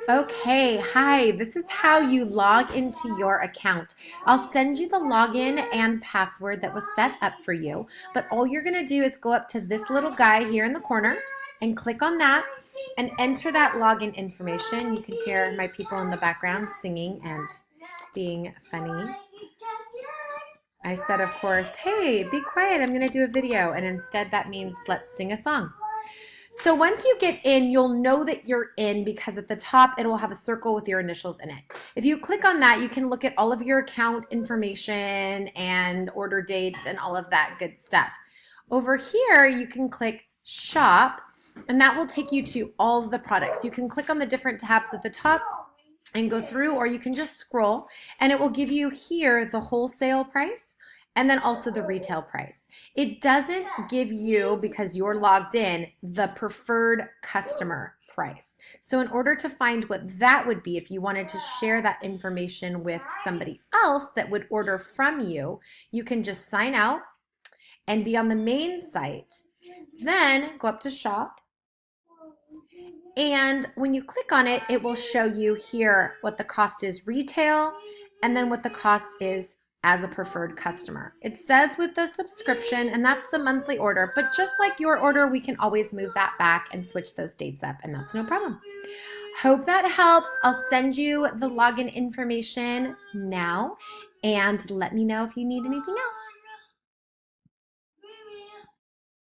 Okay, hi, this is how you log into your account. I'll send you the login and password that was set up for you, but all you're gonna do is go up to this little guy here in the corner and click on that and enter that login information. You can hear my people in the background singing and being funny. I said, of course, hey, be quiet, I'm gonna do a video, and instead that means let's sing a song. So once you get in, you'll know that you're in because at the top it will have a circle with your initials in it. If you click on that, you can look at all of your account information and order dates and all of that good stuff. Over here, you can click shop and that will take you to all of the products. You can click on the different tabs at the top and go through, or you can just scroll and it will give you here the wholesale price and then also the retail price. It doesn't give you, because you're logged in, the preferred customer price. So in order to find what that would be, if you wanted to share that information with somebody else that would order from you, you can just sign out and be on the main site. Then go up to shop. And when you click on it, it will show you here what the cost is retail and then what the cost is as a preferred customer. It says with the subscription, and that's the monthly order, but just like your order, we can always move that back and switch those dates up, and that's no problem. Hope that helps. I'll send you the login information now, and let me know if you need anything else.